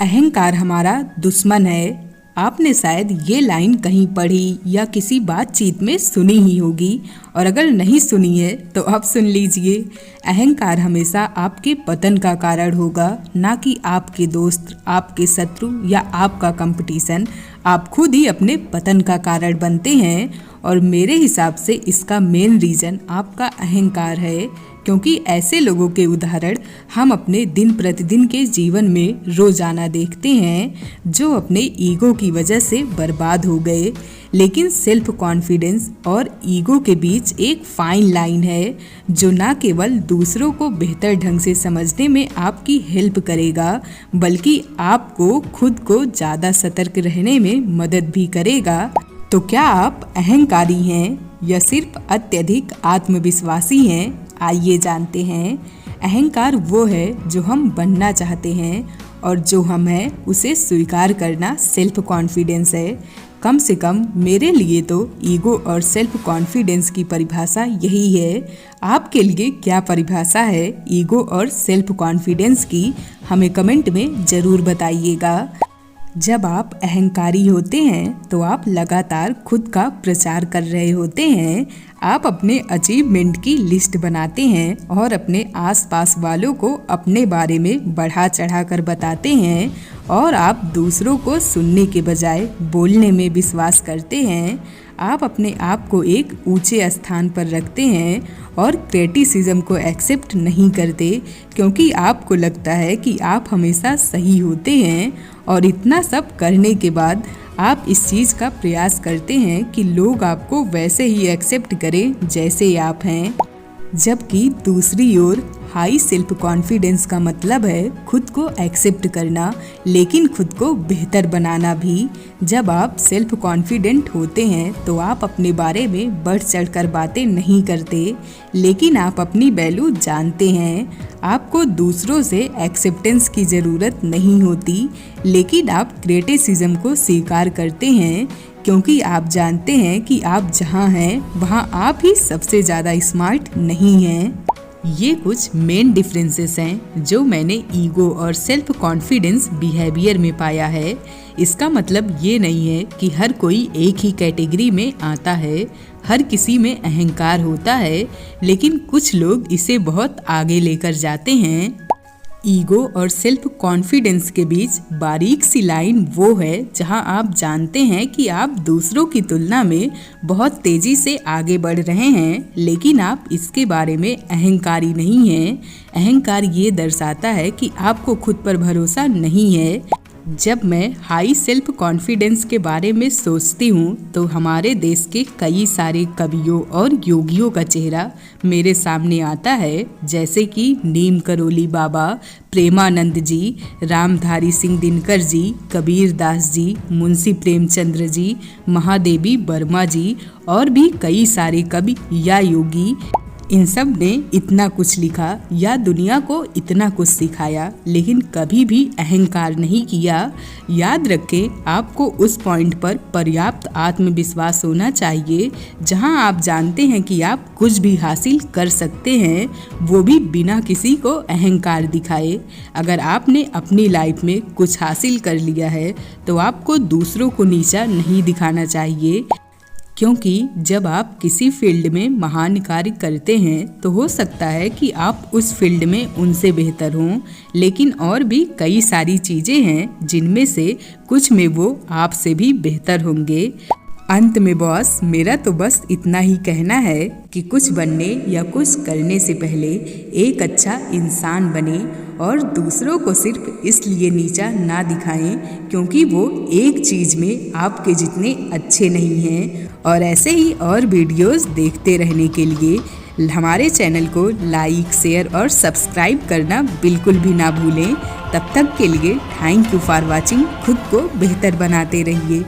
अहंकार हमारा दुश्मन है। आपने शायद ये लाइन कहीं पढ़ी या किसी बातचीत में सुनी ही होगी, और अगर नहीं सुनी है तो अब सुन लीजिए। अहंकार हमेशा आपके पतन का कारण होगा, ना कि आपके दोस्त, आपके शत्रु या आपका कंपटीशन। आप खुद ही अपने पतन का कारण बनते हैं, और मेरे हिसाब से इसका मेन रीज़न आपका अहंकार है, क्योंकि ऐसे लोगों के उदाहरण हम अपने दिन प्रतिदिन के जीवन में रोजाना देखते हैं जो अपने ईगो की वजह से बर्बाद हो गए। लेकिन सेल्फ कॉन्फिडेंस और ईगो के बीच एक फाइन लाइन है जो न केवल दूसरों को बेहतर ढंग से समझने में आपकी हेल्प करेगा, बल्कि आपको खुद को ज़्यादा सतर्क रहने में मदद भी करेगा। तो क्या आप अहंकारी हैं या सिर्फ अत्यधिक आत्मविश्वासी हैं? आइए जानते हैं। अहंकार वो है जो हम बनना चाहते हैं, और जो हम हैं उसे स्वीकार करना सेल्फ कॉन्फिडेंस है। कम से कम मेरे लिए तो ईगो और सेल्फ कॉन्फिडेंस की परिभाषा यही है। आपके लिए क्या परिभाषा है ईगो और सेल्फ कॉन्फिडेंस की? हमें कमेंट में ज़रूर बताइएगा। जब आप अहंकारी होते हैं तो आप लगातार खुद का प्रचार कर रहे होते हैं। आप अपने अचीवमेंट की लिस्ट बनाते हैं और अपने आसपास वालों को अपने बारे में बढ़ा चढ़ा कर बताते हैं, और आप दूसरों को सुनने के बजाय बोलने में विश्वास करते हैं। आप अपने आप को एक ऊंचे स्थान पर रखते हैं और क्रिटिसिज्म को एक्सेप्ट नहीं करते, क्योंकि आपको लगता है कि आप हमेशा सही होते हैं। और इतना सब करने के बाद आप इस चीज़ का प्रयास करते हैं कि लोग आपको वैसे ही एक्सेप्ट करें जैसे आप हैं। जबकि दूसरी ओर हाई सेल्फ कॉन्फिडेंस का मतलब है खुद को एक्सेप्ट करना, लेकिन खुद को बेहतर बनाना भी। जब आप सेल्फ कॉन्फिडेंट होते हैं तो आप अपने बारे में बढ़ चढ़कर बातें नहीं करते, लेकिन आप अपनी वैल्यू जानते हैं। आपको दूसरों से एक्सेप्टेंस की ज़रूरत नहीं होती, लेकिन आप क्रिटिसिज्म को स्वीकार करते हैं, क्योंकि आप जानते हैं कि आप जहां हैं वहां आप ही सबसे ज़्यादा स्मार्ट नहीं हैं। ये कुछ मेन डिफरेंसेस हैं जो मैंने ईगो और सेल्फ कॉन्फिडेंस बिहेवियर में पाया है। इसका मतलब ये नहीं है कि हर कोई एक ही कैटेगरी में आता है। हर किसी में अहंकार होता है, लेकिन कुछ लोग इसे बहुत आगे लेकर जाते हैं। ईगो और सेल्फ कॉन्फिडेंस के बीच बारीक सी लाइन वो है जहां आप जानते हैं कि आप दूसरों की तुलना में बहुत तेज़ी से आगे बढ़ रहे हैं, लेकिन आप इसके बारे में अहंकारी नहीं हैं। अहंकार ये दर्शाता है कि आपको खुद पर भरोसा नहीं है। जब मैं हाई सेल्फ कॉन्फिडेंस के बारे में सोचती हूँ तो हमारे देश के कई सारे कवियों और योगियों का चेहरा मेरे सामने आता है, जैसे कि नीम करोली बाबा, प्रेमानंद जी, रामधारी सिंह दिनकर जी, कबीर दास जी, मुंशी प्रेमचंद्र जी, महादेवी वर्मा जी, और भी कई सारे कवि या योगी। इन सब ने इतना कुछ लिखा या दुनिया को इतना कुछ सिखाया, लेकिन कभी भी अहंकार नहीं किया। याद रखें, आपको उस पॉइंट पर पर्याप्त आत्मविश्वास होना चाहिए जहां आप जानते हैं कि आप कुछ भी हासिल कर सकते हैं, वो भी बिना किसी को अहंकार दिखाए। अगर आपने अपनी लाइफ में कुछ हासिल कर लिया है तो आपको दूसरों को नीचा नहीं दिखाना चाहिए, क्योंकि जब आप किसी फील्ड में महान कार्य करते हैं तो हो सकता है कि आप उस फील्ड में उनसे बेहतर हों, लेकिन और भी कई सारी चीज़ें हैं जिनमें से कुछ में वो आपसे भी बेहतर होंगे। अंत में बॉस, मेरा तो बस इतना ही कहना है कि कुछ बनने या कुछ करने से पहले एक अच्छा इंसान बने, और दूसरों को सिर्फ इसलिए नीचा ना दिखाएं क्योंकि वो एक चीज़ में आपके जितने अच्छे नहीं हैं। और ऐसे ही और वीडियोस देखते रहने के लिए हमारे चैनल को लाइक, शेयर और सब्सक्राइब करना बिल्कुल भी ना भूलें। तब तक के लिए थैंक यू फॉर वॉचिंग। खुद को बेहतर बनाते रहिए।